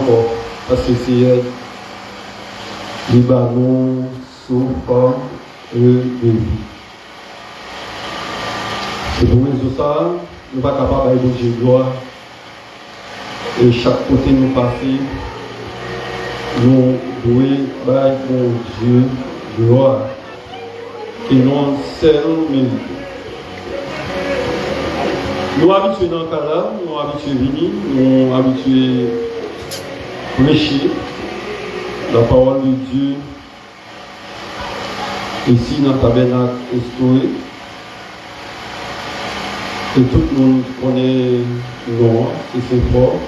encore. Parce que c'est Libanon, sous forme et vie. C'est pour ça, nous ne sommes pas capables de bouger de gloire. Et chaque côté nous passer, nous devons faire mon Dieu gloire. Et non seul mérite. Nous habitués dans le cas là, nous habitués à venir, nous habitués à prêcher la parole de Dieu ici dans le tabernacle instauré. Et tout le monde connaît nous, c'est fort.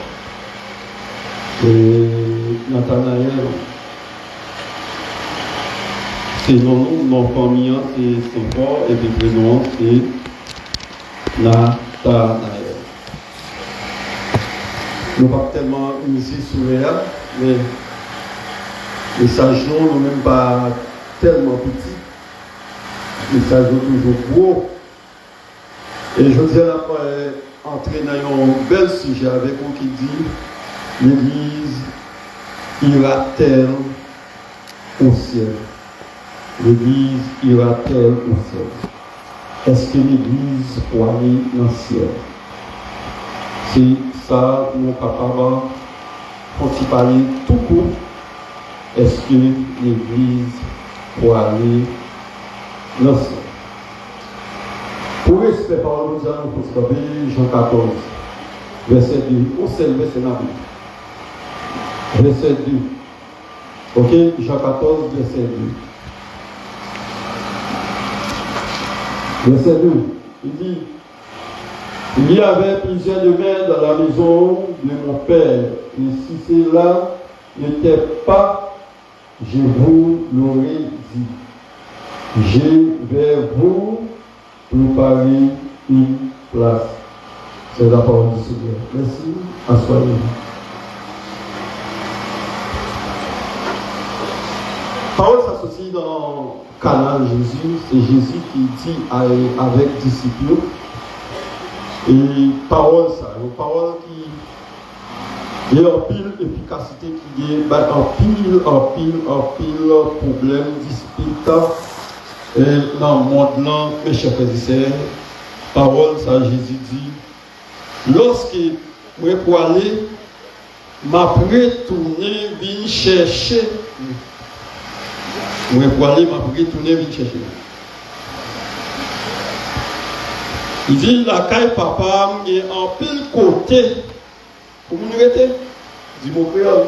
Et Nathanaël, c'est non famille, c'est fort, et puis prénom, c'est Nathanaël. Nous ne sommes pas tellement initiés sur l'air, mais les sages ne sont même pas tellement petits. Les sages sont toujours gros. Et je dis après entrer dans un bel sujet avec vous qui dit l'Église ira-t-elle au ciel? L'Église ira-t-elle au ciel? Est-ce que l'Église pourra aller dans le ciel? C'est ça, nous sommes capables de parler tout court. Est-ce que l'Église pourra aller dans le ciel? Pour respect par nous allons constater Jean 14, verset 2. On sait le verset dans la verset 2. Ok, Jean 14, verset 2. Verset 2. Il dit, il y avait plusieurs demeures dans la maison de mon Père. Et si cela n'était pas, je vous l'aurais dit. Je vais vous préparer une place. C'est la parole du Seigneur. Merci. Assoyez-vous. Parole s'associe dans Cana Jésus. C'est Jésus qui dit avec disciples. Et parole ça. Une parole qui est en pile efficacité, qui est en pile problème, dispute. Et dans le monde là, mes chers frères et sœurs, parole, ça Jésus dit, lorsque je pour aller, m'a retourné, vient chercher. Je pour aller, m'a retourné, vient chercher. Il dit, la caille papa, il est en pile côté. Vous nous mettez? Dis mon frère,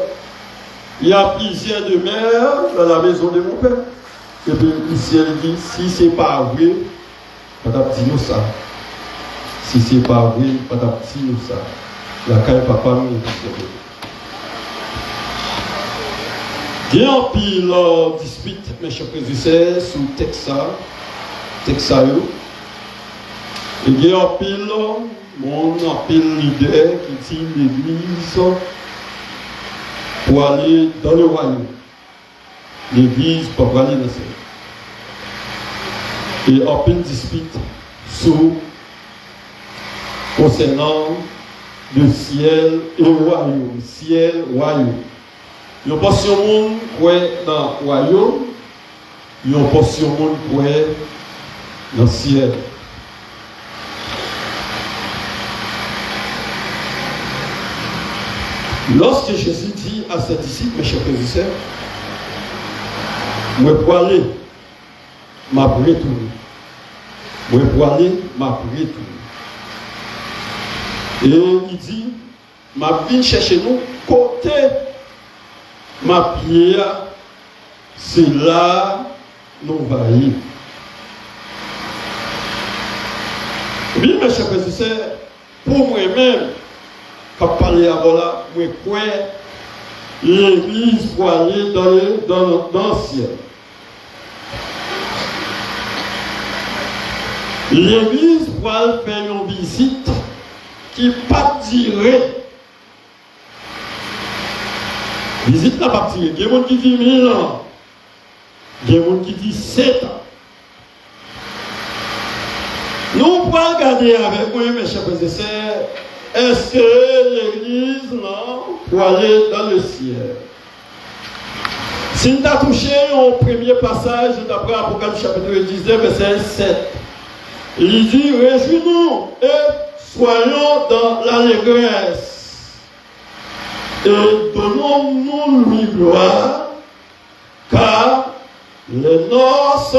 il y a plusieurs demeures dans la maison de mon père. Et puis ici elle dit, si ce n'est pas vrai, pas d'abdi nous ça. Si ce n'est pas vrai, pas d'abdi nous ça. La caille papa nous dit. Il y a un pile dispute, mes chers frères et sœurs, sur Texas. Et il y a un pile, leader qui tire l'église pour aller dans le royaume. L'église pour aller dans le ciel. Et en pleine dispute concernant le ciel et le royaume. Ciel, royaume. Il y a une portion de monde qui est dans le royaume, il y a une portion de monde qui est dans le ciel. Lorsque Jésus dit à ses disciples, mes chers frères et sœurs, moi pour aller, m'a retourné. Moi pour aller, m'a retourné. Et il dit, m'a venu chercher nous, côté ma pierre, c'est là nous va y. Oui, mes chers frères et sœurs, pour moi-même, quand je parle avant là, moi crois l'église pour aller dans le ciel. L'église pour aller faire une visite qui pas tirée. Visite n'a pas tirée. Il y a des gens qui disent 1000 ans. Il y a des gens qui disent 7 ans. Nous pouvons regarder avec moi, mes chers frères et sœurs, est-ce que l'église, non, pour aller dans le ciel? Si nous avons touché au premier passage d'après Apocalypse chapitre 19, verset 7, il dit, réjouis-nous et soyons dans l'allégresse et donnons-nous lui gloire, car les noces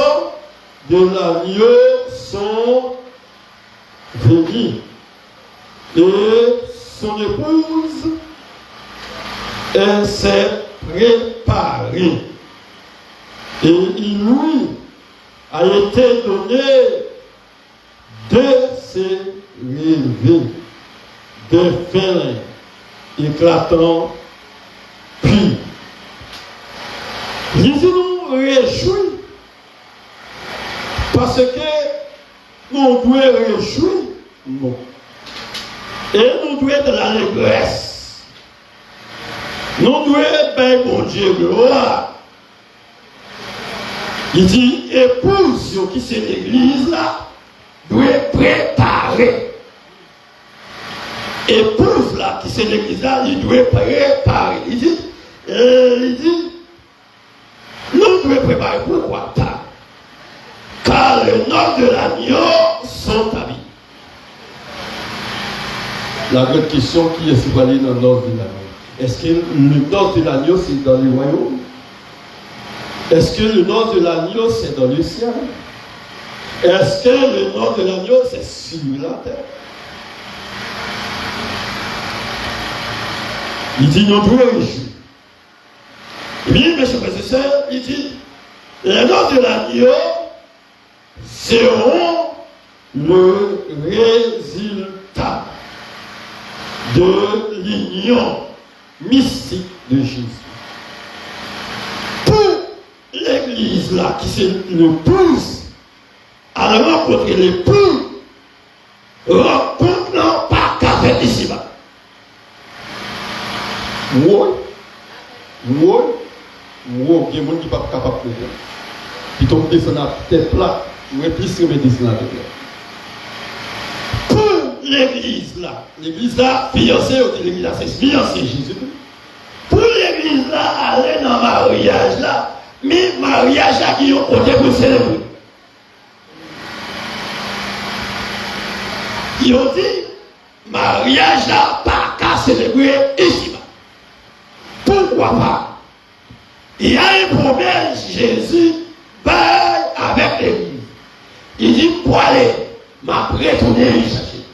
de l'agneau sont venues et son épouse s'est préparée et il lui a été donné de s'élever, de faire éclatant, puis Jésus nous réjouit parce que nous devons réjouir, non. Et nous devons être dans l'allégresse. Nous devons être bon Dieu gloire. Il dit, épouse qui c'est l'église là, doit préparer. Épouse là qui c'est l'église là, il doit préparer. Il dit, nous devons préparer. Pourquoi pas? Car les noces de l'agneau sont habillés. La grande question qui est souvent dans le noces de l'agneau. Est-ce que le noces de l'agneau c'est dans le royaume? Est-ce que le noces de l'agneau c'est dans le ciel? Est-ce que le noces de l'agneau c'est sur la terre? Il dit nous devons réjouir. Oui, mes chers frères et sœurs, il dit les noces de l'agneau seront le résultat de l'union mystique de Jésus. Pour l'église là, qui c'est l'épouse, à rencontrer l'époux, rencontre non pas qu'à faire ici-bas. Oui, il y a des gens qui ne sont pas capables de faire. Puis tombe descendre à tête plat, ou plus que descendre à tête plat. Pour l'église là, fiancée, l'église là, c'est fiancée Jésus. Pour l'église là, aller dans le mariage là, mais mariage là qui est au côté pour célébrer. Ils ont dit, mariage là, pas qu'à célébrer ici. Pourquoi pas? Il y a un problème, Jésus baille avec l'église. Il dit, pour aller, m'a retourné chercher.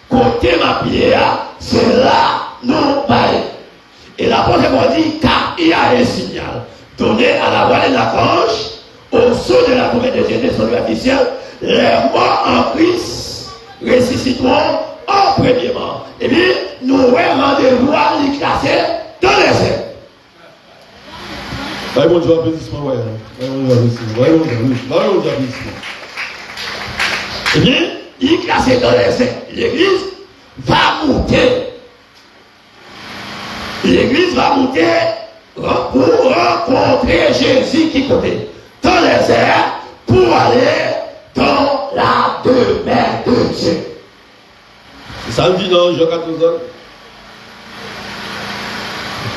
Côté ma prière, c'est là, nous baille. Et l'apôtre dit, car il y a un signal donné à la voix de l'archange, au saut de la promesse de Dieu de son officiel, les morts en Christ ressusciteront en premièrement. Et bien, nous avons rendez-vous à les classer dans les airs. Voyons le applaudissement, voyons l'applaudissement. Eh bien, il est classé dans les airs. L'église va monter. L'église va monter pour rencontrer Jésus qui connaît dans les airs pour aller dans la demeure de Dieu. C'est ça dit dans Jean 14 ans.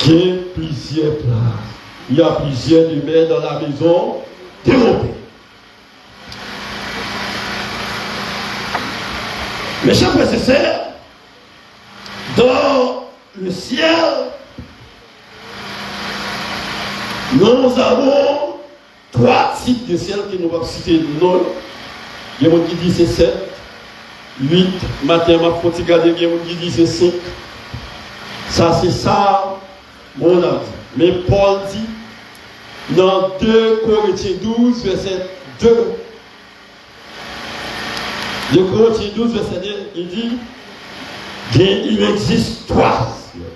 Il y a plusieurs places. Il y a plusieurs demeures dans la maison dérompée. Mes chers frères et sœurs, dans le ciel, nous avons 3 types de ciel que nous allons citer. Il y a des gens qui disent c'est 7, 8, matin, ma faut regarder, il y a des gens qui disent c'est 5. Ça, c'est ça, mon ami. Mais Paul dit, dans 2 Corinthiens 12, verset 2, 2 Corinthiens 12, verset 2, il dit qu'il existe 3 cieux.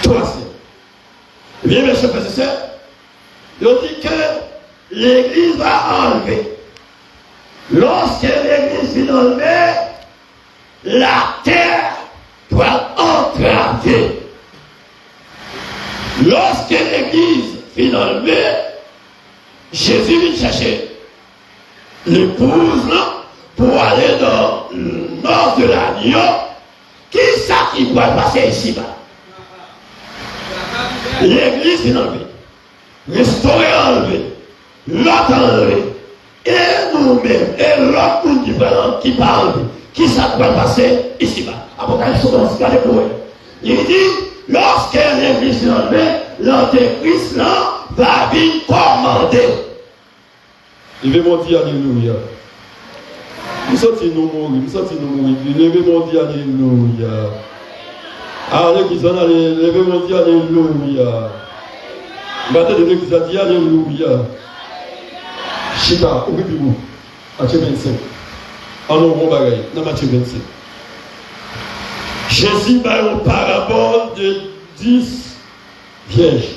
3 cieux. Eh bien, mes chers frères et sœurs, il dit que l'Église va enlever. Lorsque l'Église vient enlever, la terre doit entraver. Lorsque l'Église vient enlever, Jésus vient chercher l'épouse pour aller dans le nord de la Lyon, qui ça qui va passer ici-bas? L'église est enlevée, restaurée enlevée, l'autre enlevée, et nous-mêmes, et l'autre monde qui parle, qui ça va passer ici-bas? Apocalypse 11, regardez pour eux. Il dit, lorsque l'église est enlevée, l'antéchrist là va venir commander. Il veut me dire alléluia. Nous sortons nous mourir, nous sortons nous mourir. Levez-moi dire alléluia. Ah, l'église, levez-moi dire alléluia. Maintenant, l'église a dit alléluia. Chita, ouvez-vous. Matthieu 25. En nous, bon bagaille, dans Matthieu 25. Jésus va une parabole de 10 vierges.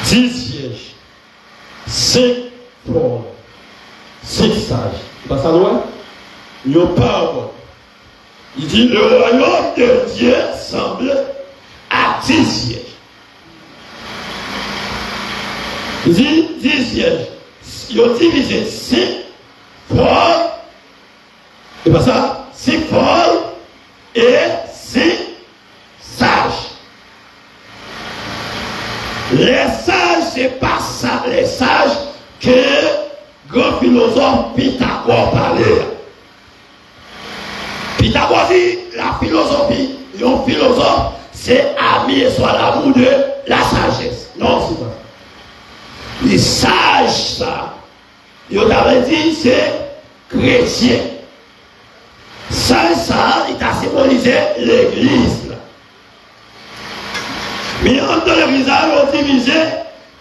10 vierges. 5 folles. 5 sages. Pas ça loin? Une parabole. Il dit le royaume de Dieu semble à 10 vierges. Il dit 10 vierges. Ils ont divisé 5 folles. Et pas ça? 5 folles et 5 sages. Les sages, c'est pas ça, les sages que grand philosophe Pythagore parlait. Pythagore dit la philosophie, un philosophe, c'est ami et soit l'amour de la sagesse. Non, c'est pas ça. Les sages, ça, ils avaient dit c'est chrétien. Ça, il a symbolisé l'église. Mais entre l'église, on divisé,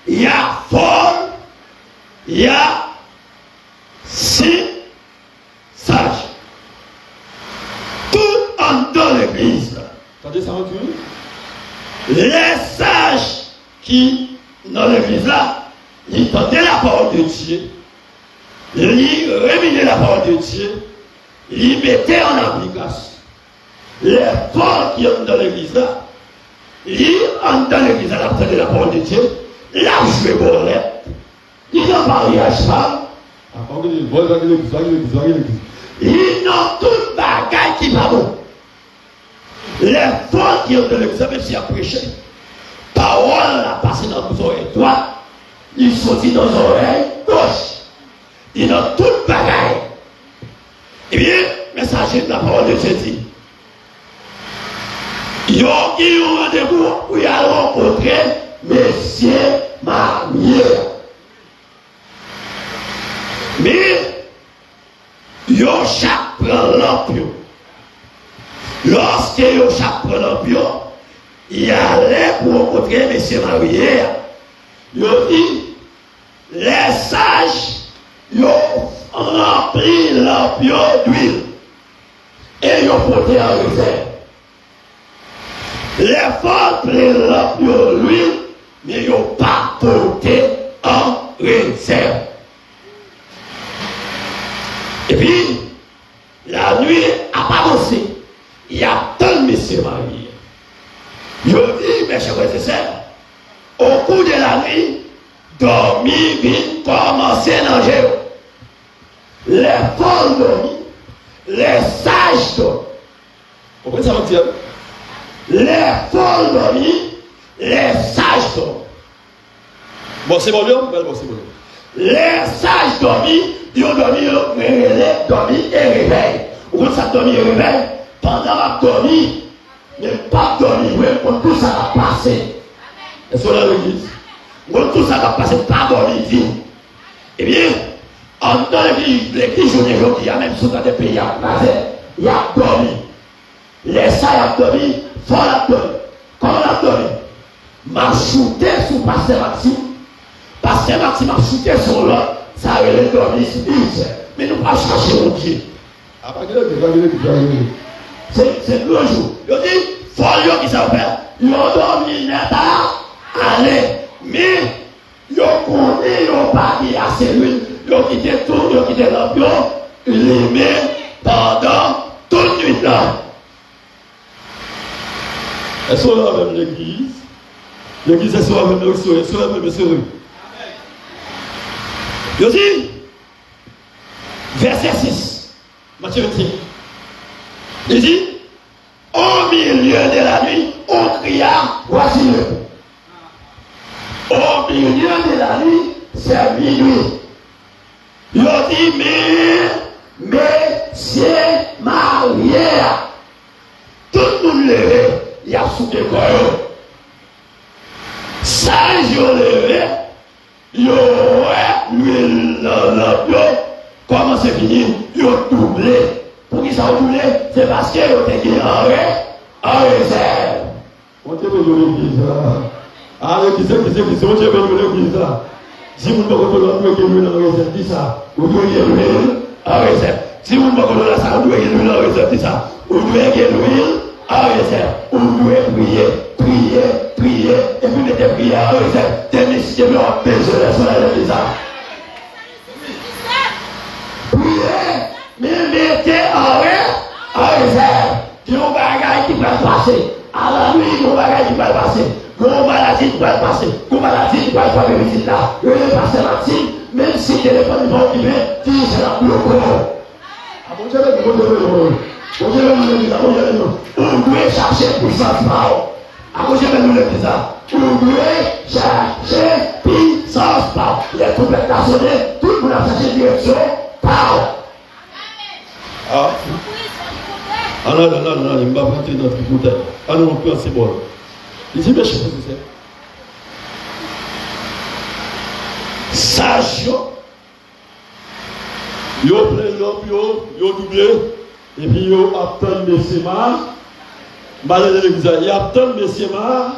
il y a folle, il y a 6 sages. Tout entre l'église. Attendez, ça va les sages qui, dans l'église là, ils tendaient la parole de Dieu, ils reminaient la parole de Dieu, ils mettaient en application. Les folles qui sont dans l'église là, ils entrent dans l'église à l'entendre la parole de Dieu, là où je vais bolette, ils n'ont pas rien à cheval. Ils n'ont toute bagaille qui va bon. Les folles qui ont dans l'église, même si ils ont prêché, parole a passé dans nos oreilles droites, ils sont dans nos oreilles gauches. Ils ont toute bagaille. Eh bien, messager de la parole de Dieu dit, ils ont eu un rendez-vous pour y aller rencontrer Monsieur Marier. Mais, ils ont chaque prend l'ampion. Lorsque ils ont chaque prend l'ampion, ils allaient pour rencontrer Monsieur Marier. Ils ont dit, les sages, ils ont rempli l'ampion d'huile. Et ils ont porté en réserve. Les folles prennent l'ampion d'huile, mais ils n'ont pas porté en réserve. Et puis, la nuit a pas avancé. Il y a tant de messieurs mariés. Ils ont dit, mes chers frères et sœurs, au cours de la nuit, dormir vient commencer à nager. Les folles dorment, les sages dorment. Vous comprenez ça, Mathieu? Les folles dorment, les sages dorment. Bon, c'est bon, bon, c'est bon. Les sages dorment, ils ont dormi, et réveillent. Ou ça dormi et réveille, pendant la dormi, mais pas dormi, quand tout ça va passer. Est-ce qu'on a l'église? Quand tout ça va passer, pas dormi, dit. Eh bien, en dans l'église journée, il y a même sous dans des pays, il y a dormi. Les sages ont dormi, faut la dormi. Comment la dormi? M'a shooté sous Pasteur Maxime. Pasteur Maxime m'a shooté sur l'autre. Ça a été dormi, mais nous pas chercher au Dieu. C'est le jour. Il dit, faut qui ça fait. Ils ont dormi net à aller. Mais, ils ont compté, ils ont pas dit à celui. Ils ont quitté tout, ils ont quitté l'ambiance. Ils les mettent pendant toute nuit là. Est-ce qu'on a même l'église? L'église est sur la même est sur la même. Je dis, verset 6. Matthieu 25. Il dit, au milieu de la nuit, on cria, voici le coup. Au milieu de la nuit, c'est minuit. Il dit, mais, messieurs mariés, tout le monde levé, il y a sous des corps. Ça, je levé, il y a l'huile dans l'eau. Comment c'est fini? Il y a doublé. Pour qui ça a doublé? C'est parce qu'il y a été en réserve. On te veut l'église là. Ah, qui c'est, on te veut l'église là. Si vous ne pouvez pas l'huile en réserve, dis ça. Vous devez l'huile en réserve. Si vous ne pouvez pas ça, vous devez l'huile en réserve, dis ça. Vous devez l'huile en réserve. Vous devez prier, et puis mettez prier en réserve. Des messieurs qui ont besoin de son église là. Priez, mais mettez en réserve. Qui ont bagaille qui va passer. À la nuit, qui ont bagaille qui va passer. Gros maladie qui va passer. Gros maladie qui va passer. Visite là. Je vais passer là-dessus. Même si le téléphone n'est pas occupé, tu c'est la bloquée. Ah bon, Dieu, on doit chercher puissance par. À cause de nous le disant. On doit chercher puissance par. Il y a tout le monde à sonner. Tout le monde a cherché direction par. Ah. Ah non, il m'a pas dans notre bouteille. Ah non, on peut c'est bon. Il dit, mais je sais pas ce que c'est. Sage, yo plein l'homme, yo doublé, et puis yo attend Messie Mar. Malade de l'église, il attend Messie Mar.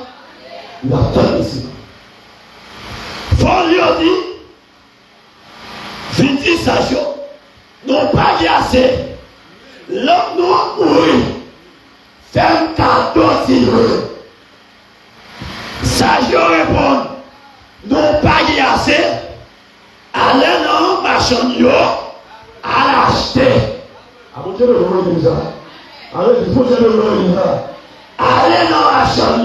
Il attend Messie Mar. Faut lui dire, vite sage, non pas assez. L'homme nous oui. Fais un cadeau s'il veut. Sage répond, non pas assez. Allez dans ma chambre à l'acheter. Ah bon, Dieu, le dit ça. Allez, il faut que le dit ça. Allez dans ma chambre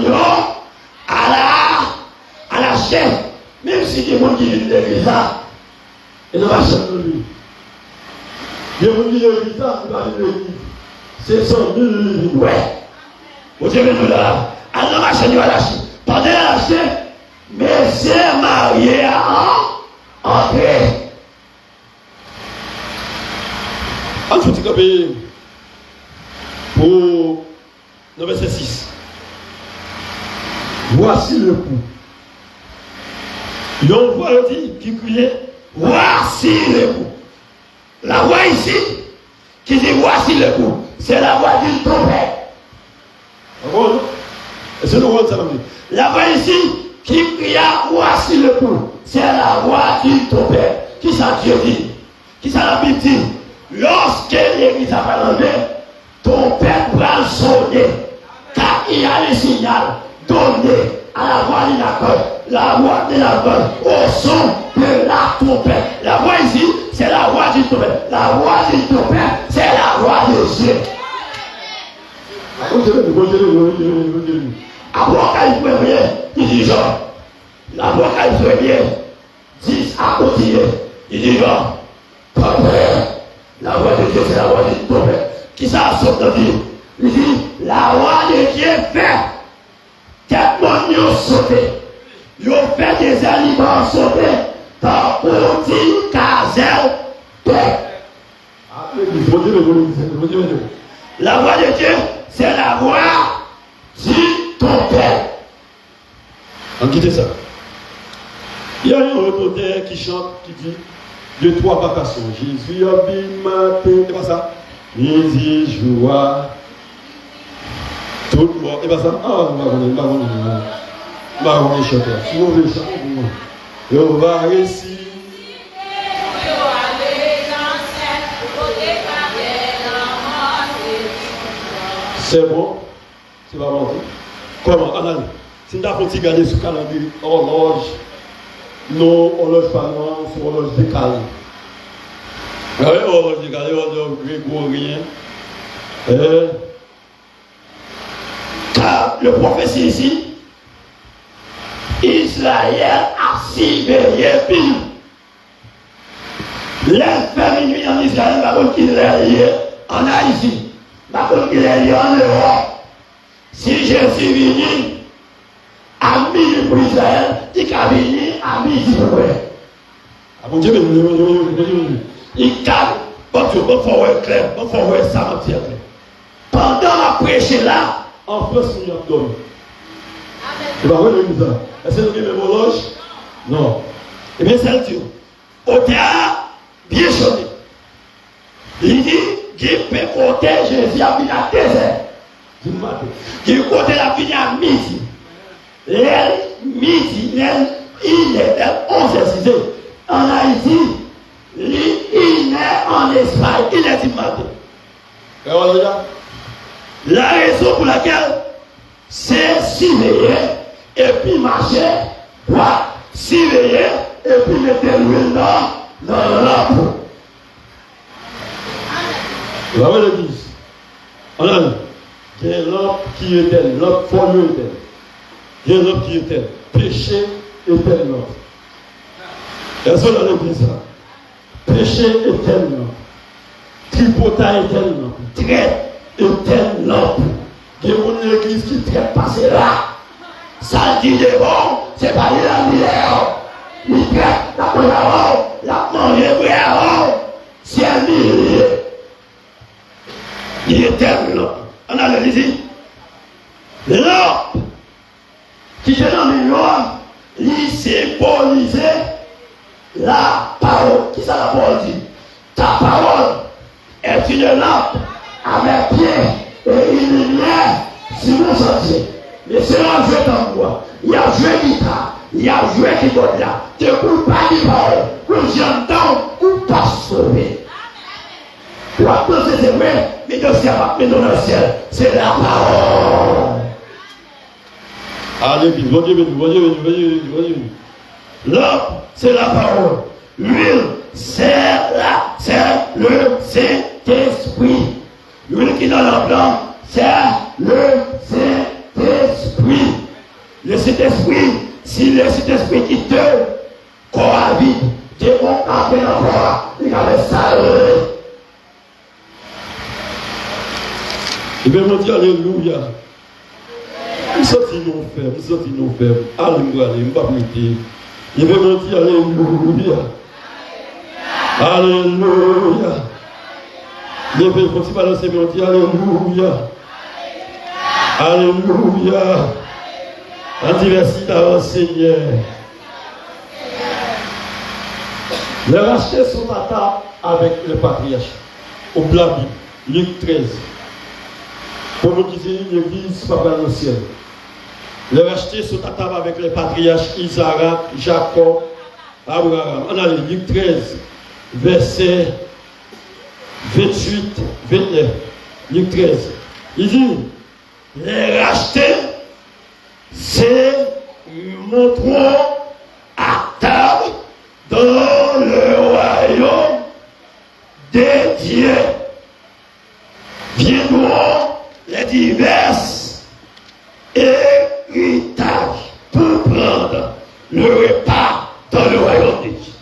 à l'acheter. Même si des gens qui viennent de l'église, et dans la chambre de lui. Il y a des gens qui disent ça, il va dire l'église. C'est 100 000 livres. Ouais. Vous avez nous là. Allez dans ma chambre à l'acheter. Pendant l'acheter, mais c'est marié à entrer. En tout cas, pour le verset 6. Voici le coup. Il y a une voix qui criait, voici le coup. La voix ici, qui dit voici le coup, c'est la voix d'une trompette. C'est le roi de Salamé. La voix ici, qui cria, voici le coup, c'est la voix d'une trompette. Qui ça Dieu dit? Qui ça la Bible dit? Lorsque l'église a parlé, ton père va sonner, car il y a le signal donné à la voix de la voix de la voix au son de la trompette. La voix ici, c'est la voix du trompette. La voix du trompette, c'est la voix de Dieu. Apocalypse 1er, il dit genre, l'Apocalypse 1er, 10 à continuer, il dit genre, ton père, la voix de Dieu, c'est la voix du trompette. Qui ça saute dans vie? Il dit, la voix de Dieu fait. Tellement ils ont sauté. Ils ont fait des aliments sautés dans petit caselle de. La voix de Dieu, c'est la voix du trompette. On quitte ça. Il y a un auteur qui chante, qui dit de trois vacations. Jésus a bien matin. C'est pas ça? Midi, joie. Tout le monde. Et pas ça? Ah, on va chanter. Si on veut chanter, on va réussir. C'est bon? C'est pas bon? Comment? Analyse. Si nous avons regardé sur le calendrier, horloge, non, horloge pas noire, c'est horloge décalée. Oui, horloge décalée, horloge grégorien. Car le prophétie ici, Israël a surveillé pile. Les fait minuit en Israël, par contre, qu'il est lié en Haïti, par contre, qu'il est lié en Europe. Si Jésus vient à minuit pour Israël, il a venu à midi pour eux. Ah mon Dieu, il calme. Bon Dieu, bon faut voir clair, bon faut voir ça mentir. Pendant la prêche là, en France, il y a dormi. Tu vas voir le ça. Est-ce que vous avez mes horloges? Non. Eh bien, c'est le Dieu. Au théâtre, bien chauffé. Il dit qu'il peut compter Jésus à venir à 2 heures du matin. Qu'il compte la venir à midi. Midi, il est 11h06. En Haïti, il est en Espagne, il est du matin. La raison pour laquelle c'est surveiller et puis marcher, surveiller et puis mettre l'huile dans la lampe. La voix de l'église. On a une lampe qui est telle, lampe formule telle. Il y a une lampe qui est telle. Péché est telle lampe. Est-ce qu'on a l'église là? Péché est telle lampe. Tripotat est telle lampe. Traite est telle lampe. Il y a une église qui traite passer là. Ça dit de bon, c'est pas la misère. Il traite la colère, la manger vrai. C'est un millier. Il est telle lampe. On a l'église. Lampe qui est dans le noir, il symbolise la parole. Qui ça la parole dit? Ta parole est une lampe à mes pieds et une lumière sur mon sentier. Mais c'est là joué dans moi. Il a joué guitare, il a joué keyboard là. Tu ne peux pas dire parole. Quand j'entends, ou pas sauver. Tu vas penser c'est vrai, mais dans le ciel, c'est la parole. Allez, voyez. L'or, c'est la parole. L'huile, c'est le Saint-Esprit. L'huile qui est dans la blanc, c'est le Saint-Esprit. Le Saint-Esprit, si le Saint-Esprit qui te cohabite, tu es bon à peine encore, il avait ça. Il va me dire alléluia. Nous sommes faibles. Alléluia, je ne vais pas prêter. Il va me dire alléluia. Alléluia. Je vais continuer à lancer, me dire alléluia. Alléluia. En diversité au Seigneur. Les rachetés sont à table avec le patriarche. Au plat Bible, Luc 13. Pour nous qui disons l'église pas dans le ciel. Les rachetés sont à table avec les patriarches Isaac, Jacob, Abraham. On a le Luc 13, verset 28, 29. Luc 13. Il dit, les rachetés, c'est montrons à table dans le royaume des dieux. Viendront les diverses héritages pour prendre le repas dans le royaume de Dieu.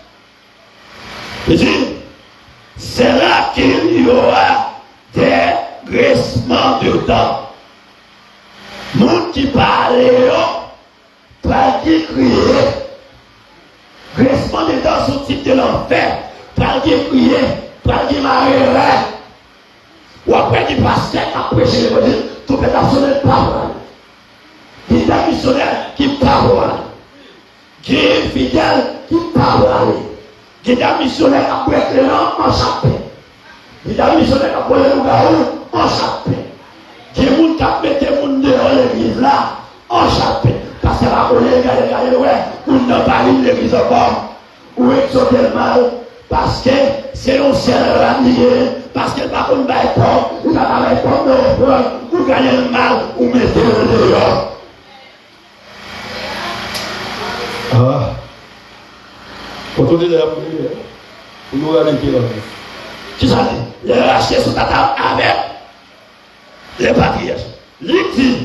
Il dit, c'est là qu'il y aura des grincements de dents. Monde qui parle, pas qui crier. Grincement de dents sont type de l'enfer. Pas qui crier, pas qui marrer. Ou après qui passe à prêcher l'évangile, tout peut sonner de parole. Qui est un missionnaire qui parle. Qui est fidèle qui parle. Qui est un missionnaire qui a prêté l'homme en chapé. Qui est un missionnaire qui a prêté le garou en chapé. Qui est un qui a mis les gens dehors l'église là en chapé. Parce qu'elle a collé, regardez, on n'a pas vu l'église encore. Ou exaucer le mal. Parce que c'est un ciel ramier, parce que par contre, il va pas répondre pour gagner le mal, ou mettre le dehors. Ah, quand on est là, on nous regarde là. Qui ça dit? Les rachetés sont à table avec les patriarches. Luc dit,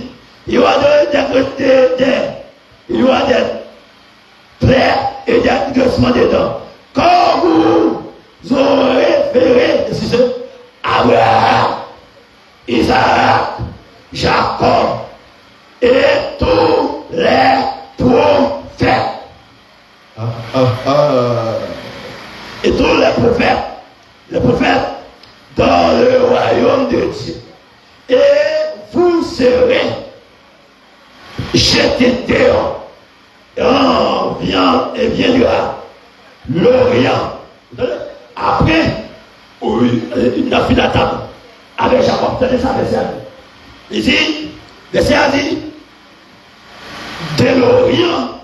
il y aura des plaies et des graissements dedans. Quand vous tous les prophètes. Et tous les prophètes dans le royaume de Dieu. Et vous serez jetés dehors. Et viendra l'Orient. Après, il a fait la table avec Jacob. Vous savez ça, verset à dit. Il dit, verset a dit, de l'Orient,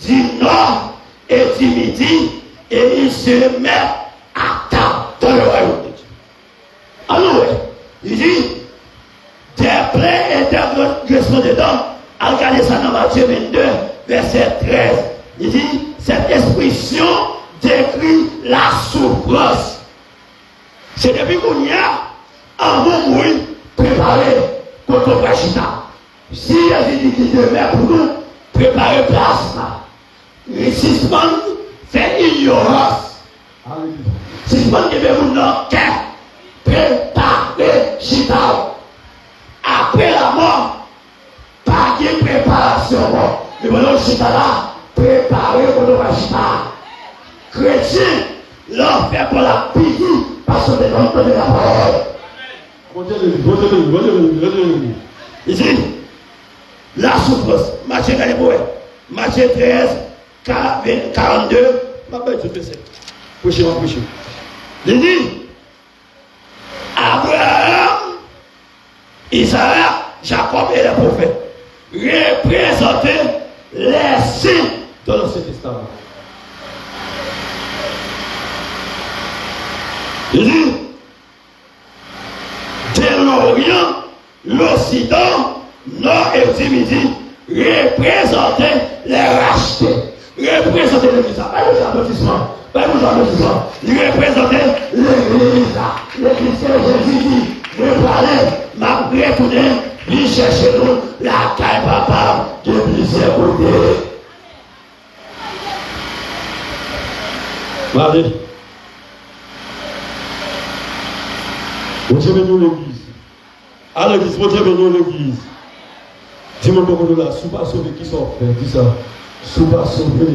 du Nord et du Midi, et il se met à table dans le royaume de Dieu. Alors, il dit, des plaies et des graissements dedans. Regardez ça dans Matthieu 22, verset 13. Il dit, cette expression décrit la souffrance. C'est depuis qu'on y a un moment préparé pour ton Brachita. Si il dit qu'il devait pour nous préparer place là, le suspend fait ignorance. Suspend qui veut vous dans préparer Chita. Après la mort, pas de préparation. Mais voilà, Chita là, préparer pour ton Brachita. Chrétien, l'on fait pour la pitié parce que l'on connaît la parole. Ici, la souffrance. Matthieu 13, 42. Prêchez. Il dit, Abraham, Isaac, Jacob et les prophètes représentaient les signes de l'Ancien Testament. Il dit, de l'Orient, l'Occident, Nord et du Midi, représentaient les rachetés, représentaient l'Église. Pas vous applaudissement. Ils représentaient l'Église. L'Église que Jésus dit, je parlais, m'a retourné, il chercher nous, la caille papa, de plusieurs côtés. Allez. Bon Dieu bénit l'église. À l'église, bon Dieu bénit l'église. Dis-moi pourquoi là, sous pas sauvé qui sont faits, dis ça. Sous pas sauvé.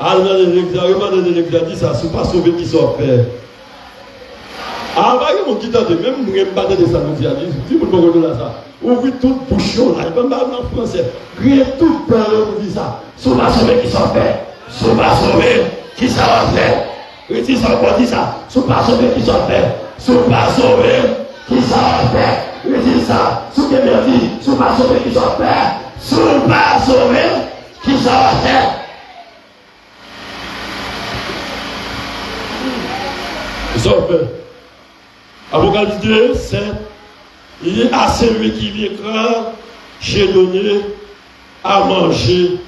Allez dans l'église, dis ça, sous pas sauvé qui sont faits. Ah, bah, il y a mon qui t'a dit, même si je ne sais pas de ça, dis-moi pourquoi là ça. Ouvrez tout bouchon là, il ne peut pas en français. Rien tout dans le dit ça. Sous pas sauvé qui sont faits. Sous pas sauvé qui sont faits. Dis ça, on dit ça. Sous pas sauvé qui sont faits. Sous pas sauvé qui sont faits. Je dis ça, sous que bien dit, sous pas sauvé qui sont faits. Sous pas sauvé qui sont faits. Ils sont faits. Apocalypse 2, 7. Il est à celui qui vaincra, j'ai donné à manger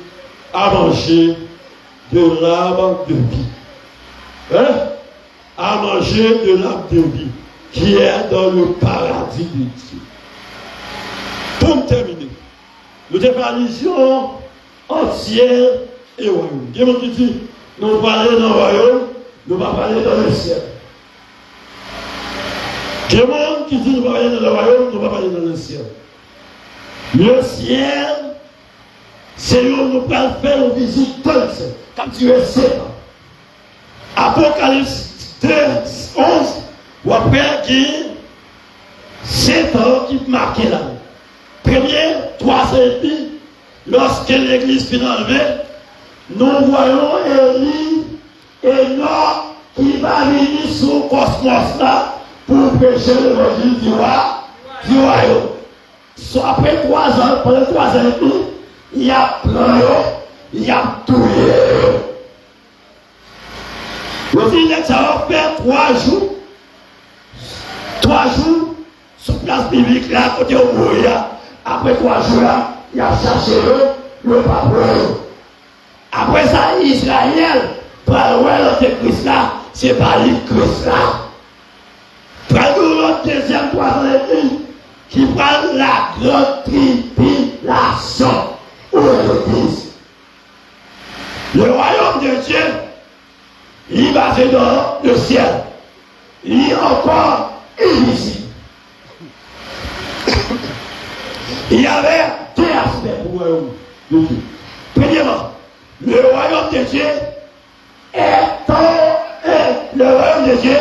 de l'arbre de vie. Hein? À manger de l'arbre de vie qui est dans le paradis de Dieu. Pour terminer, nous définition entière et royaume. Il y a des gens qui disent, nous parlons dans le royaume, nous ne pas parler dans le ciel. Il y a des gens qui disent, nous ne parlons dans le royaume, nous ne pas parler dans le ciel. Le ciel, c'est où nous pouvons faire une visite dans le ciel, comme tu es Satan. Apocalypse 2, 11, ou après qui Satan qui marque là. Premier, 3 et lorsque l'église fut enlevée, nous voyons Élie et Noé qui va venir sur le cosmos là pour prêcher l'évangile du royaume. Après 3 ans, pendant 3 ans et demi, il y a plein, il y a tout. Le film, ça va faire 3 jours. 3 jours sur place biblique là, côté au Mouya. Après 3 jours là, il a cherché le pape. Après ça, Israël, pour l'Antéchrist là, c'est pas l'Antéchrist là. Pour le deuxième 3 ans et demi, qui prend la grande tribulation. Où est l'église? Le royaume de Dieu, il va basé dans le ciel. Il est encore invisible. Il y avait 2 aspects. pour le royaume de Dieu. Premièrement, le royaume de Dieu le royaume de Dieu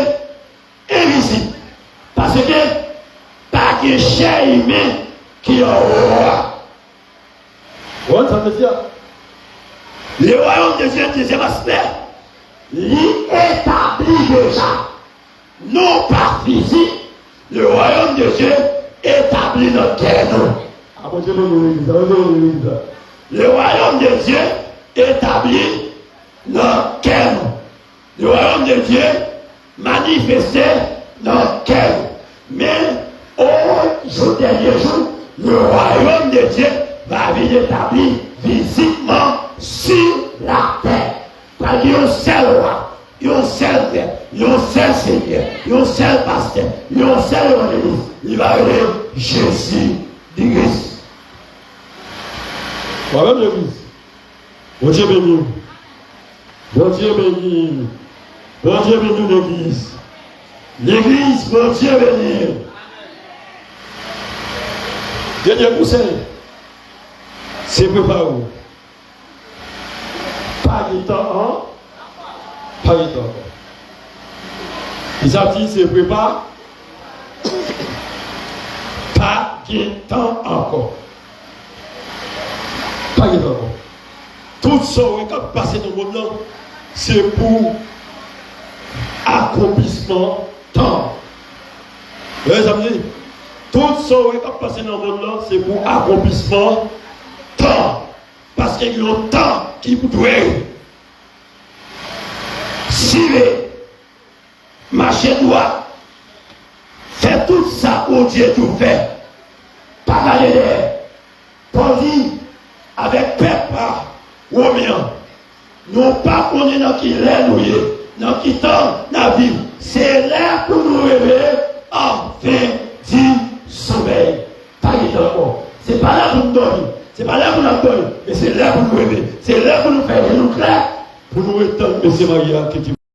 est invisible. Parce que pas de chair humaine qui est au roi. Ouais, ça veut dire. Le royaume de Dieu, deuxième aspect, l'établit déjà. Non pas physique, le royaume de Dieu établit notre cœur. Le royaume de Dieu établit notre cœur. Le royaume de Dieu manifestait notre cœur. Mais au jour dernier jour, le royaume de Dieu va venir établir physiquement sur la terre. Parce qu'il y a un seul roi, il y a un seul père, il y a un seul seigneur, il y a un seul pasteur, il y a un seul église. Il va venir Jésus d'Église. Moi-même l'église. Bon Dieu béni. Bon Dieu béni. Bon Dieu béni l'église. L'église, bon Dieu béni. Dernier conseil, c'est préparer. Pas de temps, pas de temps. Ils ont dit c'est préparer. Pas de temps encore. Pas de temps encore. Tout ce qui est passé dans le monde, c'est pour accomplissement temps. Les amis, tout ce qui est passé dans le monde, c'est pour accomplissement temps. Parce qu'il y a un temps qui doit suivre, marcher droit, faire tout ça où Dieu tout fait. Pas d'aller pour dire avec peuple, Romain, nous pas connaître dans qui l'air nous dans qui temps la vie. C'est là pour nous réveiller enfin du sommeil. Pas encore. C'est pas là pour nous dormir. C'est pas là pour nous dormir. Mais c'est là pour nous réveiller. C'est là pour nous faire nous clair. Pour nous étendre, M. Maria, qui